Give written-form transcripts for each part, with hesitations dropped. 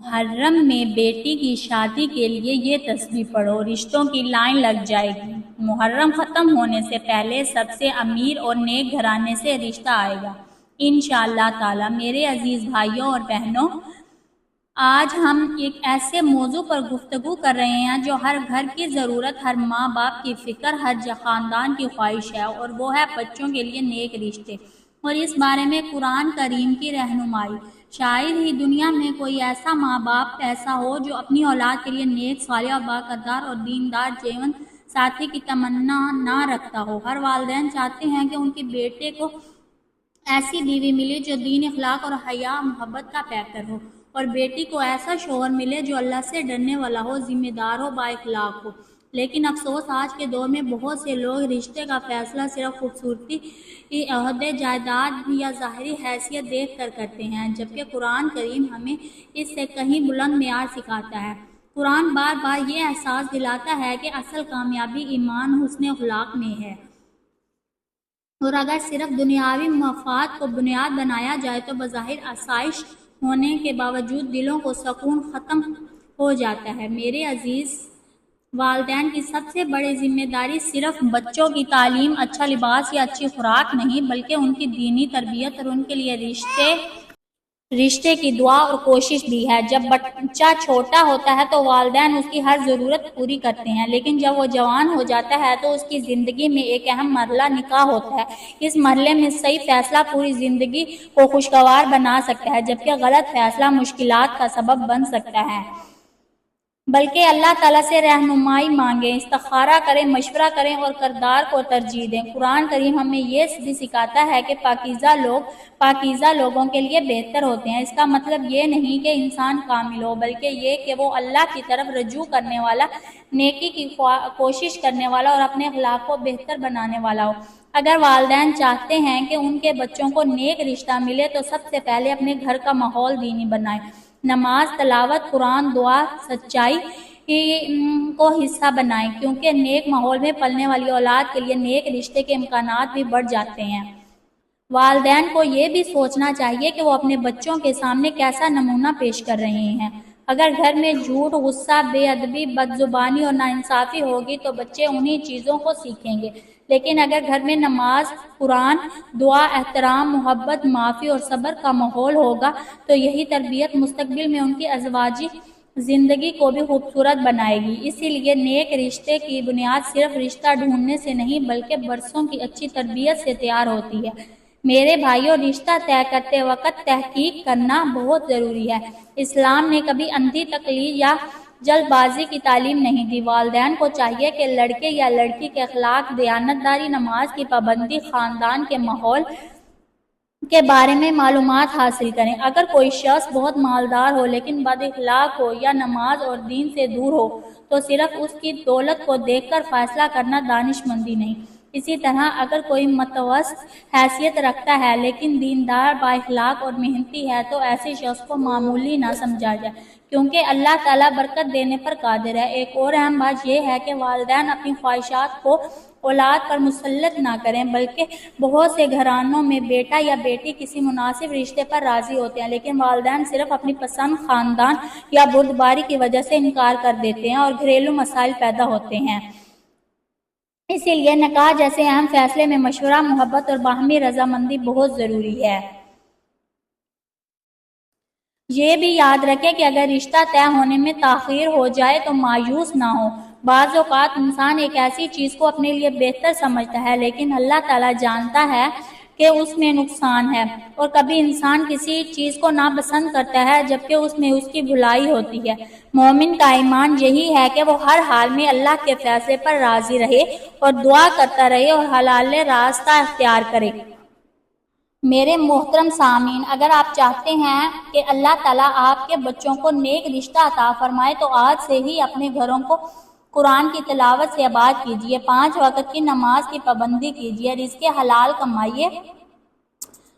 محرم میں بیٹی کی شادی کے لیے یہ تسبیح پڑھو، رشتوں کی لائن لگ جائے گی۔ محرم ختم ہونے سے پہلے سب سے امیر اور نیک گھرانے سے رشتہ آئے گا انشاءاللہ تعالی۔ میرے عزیز بھائیوں اور بہنوں، آج ہم ایک ایسے موضوع پر گفتگو کر رہے ہیں جو ہر گھر کی ضرورت، ہر ماں باپ کی فکر، ہر خاندان کی خواہش ہے، اور وہ ہے بچوں کے لیے نیک رشتے، اور اس بارے میں قرآن کریم کی رہنمائی۔ شاید ہی دنیا میں کوئی ایسا ماں باپ ایسا ہو جو اپنی اولاد کے لیے نیک، صالح، باکردار اور دیندار جیون ساتھی کی تمنا نہ رکھتا ہو۔ ہر والدین چاہتے ہیں کہ ان کے بیٹے کو ایسی بیوی ملے جو دین، اخلاق اور حیا محبت کا پیکر ہو، اور بیٹی کو ایسا شوہر ملے جو اللہ سے ڈرنے والا ہو، ذمہ دار ہو، با اخلاق ہو۔ لیکن افسوس، آج کے دور میں بہت سے لوگ رشتے کا فیصلہ صرف خوبصورتی، عہدے، جائیداد یا ظاہری حیثیت دیکھ کر کرتے ہیں، جبکہ قرآن کریم ہمیں اس سے کہیں بلند معیار سکھاتا ہے۔ قرآن بار بار یہ احساس دلاتا ہے کہ اصل کامیابی ایمان، حسن اخلاق میں ہے، اور اگر صرف دنیاوی مفاد کو بنیاد بنایا جائے تو بظاہر آسائش ہونے کے باوجود دلوں کو سکون ختم ہو جاتا ہے۔ میرے عزیز، والدین کی سب سے بڑی ذمہ داری صرف بچوں کی تعلیم، اچھا لباس یا اچھی خوراک نہیں، بلکہ ان کی دینی تربیت اور ان کے لیے رشتے کی دعا اور کوشش بھی ہے۔ جب بچہ چھوٹا ہوتا ہے تو والدین اس کی ہر ضرورت پوری کرتے ہیں، لیکن جب وہ جوان ہو جاتا ہے تو اس کی زندگی میں ایک اہم مرحلہ نکاح ہوتا ہے۔ اس مرحلے میں صحیح فیصلہ پوری زندگی کو خوشگوار بنا سکتا ہے، جبکہ غلط فیصلہ مشکلات کا سبب بن سکتا ہے۔ بلکہ اللہ تعالیٰ سے رہنمائی مانگیں، استخارہ کریں، مشورہ کریں اور کردار کو ترجیح دیں۔ قرآن کریم ہمیں یہ بھی سکھاتا ہے کہ پاکیزہ لوگوں کے لیے بہتر ہوتے ہیں۔ اس کا مطلب یہ نہیں کہ انسان کامل ہو، بلکہ یہ کہ وہ اللہ کی طرف رجوع کرنے والا، نیکی کی کوشش کرنے والا اور اپنے اخلاق کو بہتر بنانے والا ہو۔ اگر والدین چاہتے ہیں کہ ان کے بچوں کو نیک رشتہ ملے تو سب سے پہلے اپنے گھر کا ماحول دینی بنائیں۔ نماز، تلاوت قرآن، دعا، سچائی کو حصہ بنائیں، کیونکہ نیک ماحول میں پلنے والی اولاد کے لیے نیک رشتے کے امکانات بھی بڑھ جاتے ہیں۔ والدین کو یہ بھی سوچنا چاہیے کہ وہ اپنے بچوں کے سامنے کیسا نمونہ پیش کر رہے ہیں۔ اگر گھر میں جھوٹ، غصہ، بے ادبی، بد زبانی اور ناانصافی ہوگی تو بچے انہی چیزوں کو سیکھیں گے، لیکن اگر گھر میں نماز، قرآن، دعا، احترام، محبت، معافی اور صبر کا ماحول ہوگا تو یہی تربیت مستقبل میں ان کی ازواجی زندگی کو بھی خوبصورت بنائے گی۔ اسی لیے نیک رشتے کی بنیاد صرف رشتہ ڈھونڈنے سے نہیں بلکہ برسوں کی اچھی تربیت سے تیار ہوتی ہے۔ میرے بھائیوں، رشتہ طے کرتے وقت تحقیق کرنا بہت ضروری ہے۔ اسلام نے کبھی اندھی تقلید یا جلد بازی کی تعلیم نہیں دی۔ والدین کو چاہیے کہ لڑکے یا لڑکی کے اخلاق، دیانتداری، نماز کی پابندی، خاندان کے ماحول کے بارے میں معلومات حاصل کریں۔ اگر کوئی شخص بہت مالدار ہو لیکن بد اخلاق ہو یا نماز اور دین سے دور ہو تو صرف اس کی دولت کو دیکھ کر فیصلہ کرنا دانش مندی نہیں۔ اسی طرح اگر کوئی متوسط حیثیت رکھتا ہے لیکن دیندار، با اخلاق اور محنتی ہے تو ایسے شخص کو معمولی نہ سمجھا جائے، کیونکہ اللہ تعالیٰ برکت دینے پر قادر ہے۔ ایک اور اہم بات یہ ہے کہ والدین اپنی خواہشات کو اولاد پر مسلط نہ کریں، بلکہ بہت سے گھرانوں میں بیٹا یا بیٹی کسی مناسب رشتے پر راضی ہوتے ہیں لیکن والدین صرف اپنی پسند، خاندان یا بردباری کی وجہ سے انکار کر دیتے ہیں اور گھریلو مسائل پیدا ہوتے ہیں۔ اسی لیے نکاح جیسے اہم فیصلے میں مشورہ، محبت اور باہمی رضامندی بہت ضروری ہے۔ یہ بھی یاد رکھیں کہ اگر رشتہ طے ہونے میں تاخیر ہو جائے تو مایوس نہ ہو۔ بعض اوقات انسان ایک ایسی چیز کو اپنے لیے بہتر سمجھتا ہے لیکن اللہ تعالیٰ جانتا ہے کہ اس میں نقصان ہے، اور کبھی انسان کسی چیز کو ناپسند کرتا ہے جبکہ اس میں اس کی بھلائی ہوتی ہے۔ مومن کا ایمان یہی ہے کہ وہ ہر حال میں اللہ کے فیصلے پر راضی رہے اور دعا کرتا رہے اور حلال راستہ اختیار کرے۔ میرے محترم سامعین، اگر آپ چاہتے ہیں کہ اللہ تعالیٰ آپ کے بچوں کو نیک رشتہ عطا فرمائے تو آج سے ہی اپنے گھروں کو قرآن کی تلاوت سے آباد کیجیے، 5 وقت کی نماز کی پابندی کیجیے، رزق حلال کمائیے،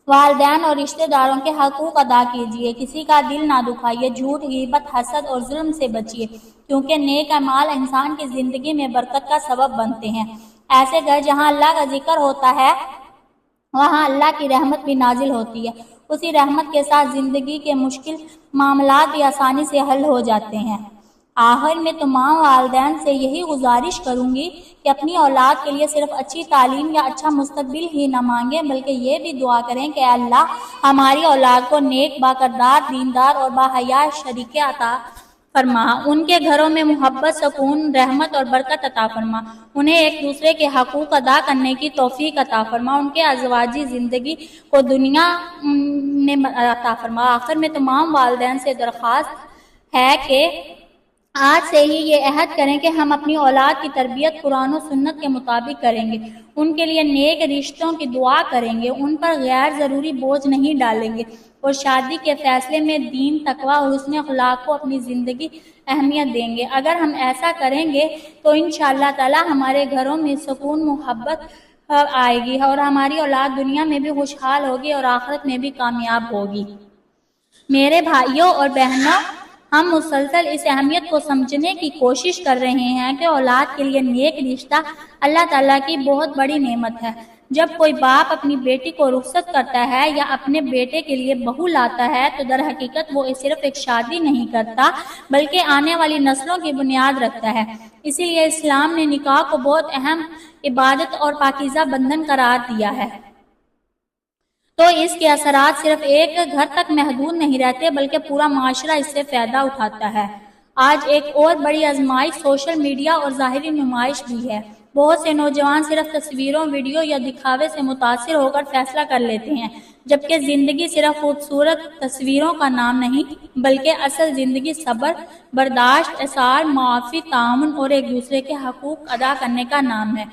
والدین اور رشتہ داروں کے حقوق ادا کیجیے، کسی کا دل نہ دکھائیے، جھوٹ، غیبت، حسد اور ظلم سے بچیے، کیونکہ نیک اعمال انسان کی زندگی میں برکت کا سبب بنتے ہیں۔ ایسے گھر جہاں اللہ کا ذکر ہوتا ہے وہاں اللہ کی رحمت بھی نازل ہوتی ہے۔ اسی رحمت کے ساتھ زندگی کے مشکل معاملات بھی آسانی سے حل ہو جاتے ہیں۔ آخر میں تمام والدین سے یہی گزارش کروں گی کہ اپنی اولاد کے لیے صرف اچھی تعلیم یا اچھا مستقبل ہی نہ مانگیں، بلکہ یہ بھی دعا کریں کہ اے اللہ ہماری اولاد کو نیک، باکردار، دیندار اور باحیا شریک عطا فرما، ان کے گھروں میں محبت، سکون، رحمت اور برکت عطا فرما، انہیں ایک دوسرے کے حقوق ادا کرنے کی توفیق عطا فرما، ان کے ازواجی زندگی کو دنیا میں عطا فرما۔ آخر میں تمام والدین سے درخواست ہے کہ آج سے ہی یہ عہد کریں کہ ہم اپنی اولاد کی تربیت قرآن و سنت کے مطابق کریں گے، ان کے لیے نیک رشتوں کی دعا کریں گے، ان پر غیر ضروری بوجھ نہیں ڈالیں گے اور شادی کے فیصلے میں دین، تقویٰ اور حسن اخلاق کو اپنی زندگی اہمیت دیں گے۔ اگر ہم ایسا کریں گے تو انشاءاللہ تعالی ہمارے گھروں میں سکون، محبت آئے گی اور ہماری اولاد دنیا میں بھی خوشحال ہوگی اور آخرت میں بھی کامیاب ہوگی۔ میرے بھائیوں اور بہنوں، ہم مسلسل اس اہمیت کو سمجھنے کی کوشش کر رہے ہیں کہ اولاد کے لیے نیک رشتہ اللہ تعالیٰ کی بہت بڑی نعمت ہے۔ جب کوئی باپ اپنی بیٹی کو رخصت کرتا ہے یا اپنے بیٹے کے لیے بہو لاتا ہے تو در حقیقت وہ صرف ایک شادی نہیں کرتا بلکہ آنے والی نسلوں کی بنیاد رکھتا ہے۔ اسی لیے اسلام نے نکاح کو بہت اہم عبادت اور پاکیزہ بندھن قرار دیا ہے۔ تو اس کے اثرات صرف ایک گھر تک محدود نہیں رہتے بلکہ پورا معاشرہ اس سے فائدہ اٹھاتا ہے۔ آج ایک اور بڑی آزمائش سوشل میڈیا اور ظاہری نمائش بھی ہے۔ بہت سے نوجوان صرف تصویروں، ویڈیو یا دکھاوے سے متاثر ہو کر فیصلہ کر لیتے ہیں، جبکہ زندگی صرف خوبصورت تصویروں کا نام نہیں بلکہ اصل زندگی صبر، برداشت، اصرار، معافی، تعاون اور ایک دوسرے کے حقوق ادا کرنے کا نام ہے۔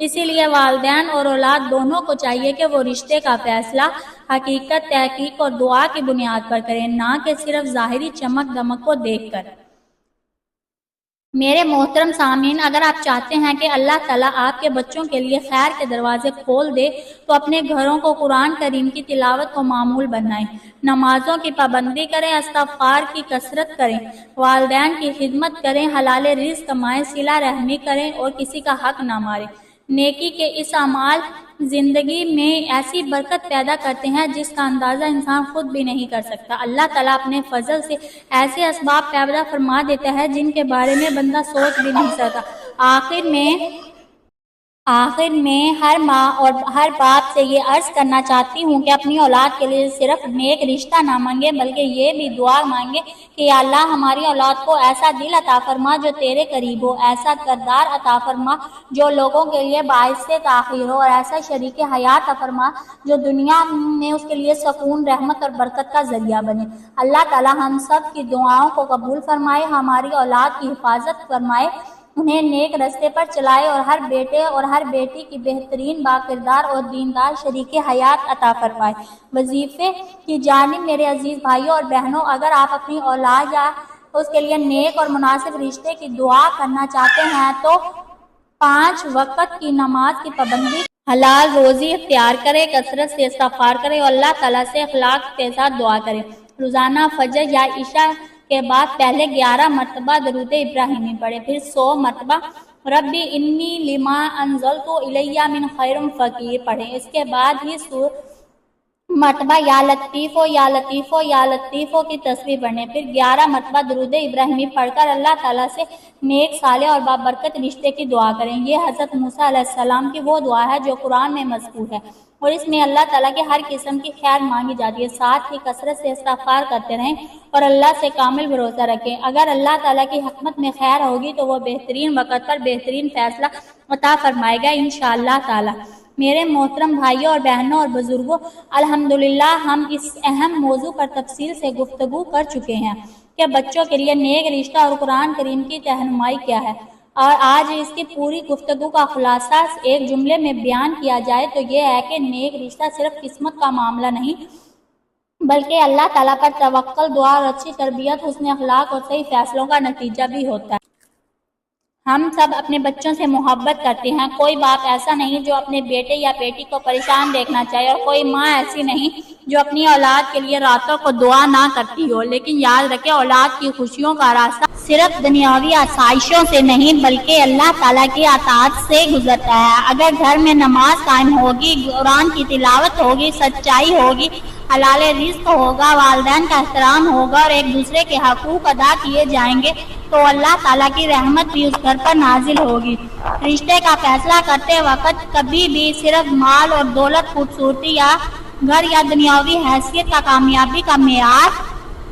اسی لیے والدین اور اولاد دونوں کو چاہیے کہ وہ رشتے کا فیصلہ حقیقت، تحقیق اور دعا کی بنیاد پر کریں، نہ کہ صرف ظاہری چمک دمک کو دیکھ کر۔ میرے محترم سامعین، اگر آپ چاہتے ہیں کہ اللہ تعالیٰ آپ کے بچوں کے لیے خیر کے دروازے کھول دے تو اپنے گھروں کو قرآن کریم کی تلاوت کو معمول بنائیں، نمازوں کی پابندی کریں، استغفار کی کثرت کریں، والدین کی خدمت کریں، حلال رزق کمائیں، صلہ رحمی کریں اور کسی کا حق نہ ماریں۔ نیکی کے اس اعمال زندگی میں ایسی برکت پیدا کرتے ہیں جس کا اندازہ انسان خود بھی نہیں کر سکتا۔ اللہ تعالیٰ اپنے فضل سے ایسے اسباب پیدا فرما دیتا ہے جن کے بارے میں بندہ سوچ بھی نہیں سکتا۔ آخر میں ہر ماں اور ہر باپ سے یہ عرض کرنا چاہتی ہوں کہ اپنی اولاد کے لیے صرف نیک رشتہ نہ مانگے بلکہ یہ بھی دعا مانگے کہ یا اللہ ہماری اولاد کو ایسا دل عطا فرما جو تیرے قریب ہو، ایسا کردار عطا فرما جو لوگوں کے لیے باعث تاخیر ہو اور ایسا شریک حیات عطا فرما جو دنیا میں اس کے لیے سکون، رحمت اور برکت کا ذریعہ بنے۔ اللہ تعالی ہم سب کی دعاؤں کو قبول فرمائے، ہماری اولاد کی حفاظت فرمائے، انہیں نیک رستے پر چلائے اور ہر بیٹے اور ہر بیٹی کی بہترین، باکردار اور دیندار شریک حیات عطا فرمائے۔ وظیفے کی جانب میرے عزیز بھائیوں اور بہنوں، اگر آپ اپنی اولاد یا اس کے لیے نیک اور مناسب رشتے کی دعا کرنا چاہتے ہیں تو 5 وقت کی نماز کی پابندی، حلال روزی اختیار کریں، کثرت سے استغفار کریں اور اللہ تعالیٰ سے اخلاق کے ساتھ دعا کریں۔ روزانہ فجر یا عشاء کے بعد پہلے 11 مرتبہ درود ابراہیمی پڑھیں، پھر 100 مرتبہ ربی انی لما انزلت الی من خیر فقیر پڑھیں۔ اس کے بعد ہی مرتبہ یا لطیفو یا لطیفو یا لطیفو کی تسبیح پڑھیں، پھر 11 مرتبہ درود ابراہیمی پڑھ کر اللہ تعالیٰ سے نیک، صالح اور بابرکت رشتے کی دعا کریں۔ یہ حضرت موسیٰ علیہ السلام کی وہ دعا ہے جو قرآن میں مذکور ہے اور اس میں اللہ تعالیٰ کی ہر قسم کی خیر مانگی جاتی ہے۔ ساتھ ہی کثرت سے استغفار کرتے رہیں اور اللہ سے کامل بھروسہ رکھیں۔ اگر اللہ تعالیٰ کی حکمت میں خیر ہوگی تو وہ بہترین وقت پر بہترین فیصلہ عطا فرمائے گا انشاءاللہ تعالیٰ۔ میرے محترم بھائیوں اور بہنوں اور بزرگوں، الحمدللہ ہم اس اہم موضوع پر تفصیل سے گفتگو کر چکے ہیں کہ بچوں کے لیے نیک رشتہ اور قرآن کریم کی رہنمائی کیا ہے، اور آج اس کی پوری گفتگو کا خلاصہ ایک جملے میں بیان کیا جائے تو یہ ہے کہ نیک رشتہ صرف قسمت کا معاملہ نہیں بلکہ اللہ تعالیٰ پر توکل، دعا اور اچھی تربیت، حسن اخلاق اور صحیح فیصلوں کا نتیجہ بھی ہوتا ہے۔ ہم سب اپنے بچوں سے محبت کرتے ہیں، کوئی باپ ایسا نہیں جو اپنے بیٹے یا بیٹی کو پریشان دیکھنا چاہے اور کوئی ماں ایسی نہیں جو اپنی اولاد کے لیے راتوں کو دعا نہ کرتی ہو، لیکن یاد رکھے اولاد کی خوشیوں کا راستہ صرف دنیاوی آسائشوں سے نہیں بلکہ اللہ تعالیٰ کی اطاعت سے گزرتا ہے۔ اگر گھر میں نماز قائم ہوگی، قرآن کی تلاوت ہوگی، سچائی ہوگی، حلال رزق ہوگا، والدین کا احترام ہوگا اور ایک دوسرے کے حقوق ادا کیے جائیں گے تو اللہ تعالیٰ کی رحمت بھی اس گھر پر نازل ہوگی۔ رشتے کا فیصلہ کرتے وقت کبھی بھی صرف مال اور دولت، خوبصورتی یا گھر یا دنیاوی حیثیت کا کامیابی کا معیار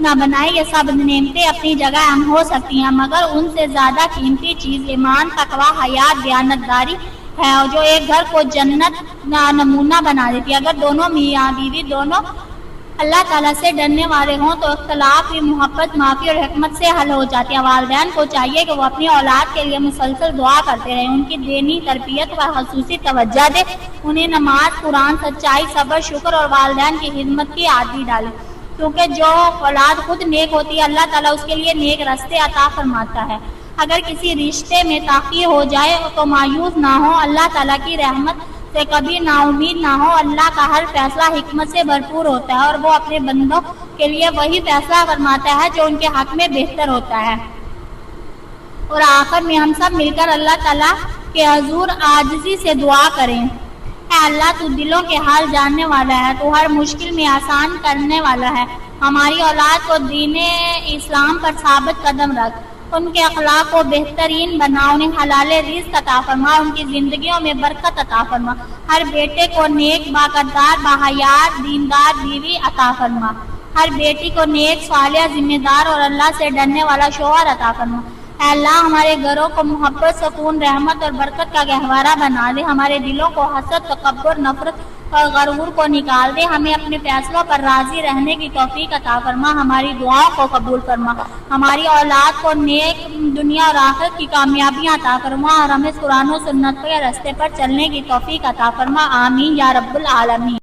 نہ بنائے۔ یہ سب نعمتیں اپنی جگہ اہم ہو سکتی ہیں، مگر ان سے زیادہ قیمتی چیز ایمان، تقویٰ، حیا، دیانتداری ہے جو ایک گھر کو جنت نمونہ بنا دیتی ہے۔ اگر دونوں میاں بیوی دونوں اللہ تعالیٰ سے ڈرنے والے ہوں تو اختلاف بھی محبت، معافی اور حکمت سے حل ہو جاتے ہیں۔ والدین کو چاہیے کہ وہ اپنی اولاد کے لیے مسلسل دعا کرتے رہیں، ان کی دینی تربیت پر خصوصی توجہ دیں، انہیں نماز، قرآن، سچائی، صبر، شکر اور والدین کی خدمت کی عادت ڈالیں، کیونکہ جو اولاد خود نیک ہوتی ہے اللہ تعالیٰ اس کے لیے نیک راستے عطا فرماتا ہے۔ اگر کسی رشتے میں تاخیر ہو جائے تو مایوس نہ ہو، اللہ تعالیٰ کی رحمت سے کبھی نا امید نہ ہو۔ اللہ کا ہر فیصلہ حکمت سے بھرپور ہوتا ہے اور وہ اپنے بندوں کے لیے وہی فیصلہ فرماتا ہے جو ان کے حق میں بہتر ہوتا ہے۔ اور آخر میں ہم سب مل کر اللہ تعالیٰ کے حضور عاجزی سے دعا کریں۔ اے اللہ، تو دلوں کے حال جاننے والا ہے، تو ہر مشکل میں آسان کرنے والا ہے۔ ہماری اولاد کو دین اسلام پر ثابت قدم رکھ، ان کے اخلاق کو بہترین بنا، انہیں حلال رزق عطا فرما، ان کی زندگیوں میں برکت عطا فرما۔ ہر بیٹے کو نیک، باکردار، باحیا، دیندار بیوی عطا فرما، ہر بیٹی کو نیک، صالح، ذمہ دار اور اللہ سے ڈرنے والا شوہر عطا فرما۔ اے اللہ، ہمارے گھروں کو محبت، سکون، رحمت اور برکت کا گہوارہ بنا دے، ہمارے دلوں کو حسد، تکبر، نفرت اور غرور کو نکال دے، ہمیں اپنے فیصلوں پر راضی رہنے کی توفیق عطا فرما، ہماری دعاؤں کو قبول فرما، ہماری اولاد کو نیک دنیا اور آخرت کی کامیابیاں عطا فرما اور ہمیں قرآن و سنت کے راستے پر چلنے کی توفیق عطا فرما۔ آمین یا رب العالمین۔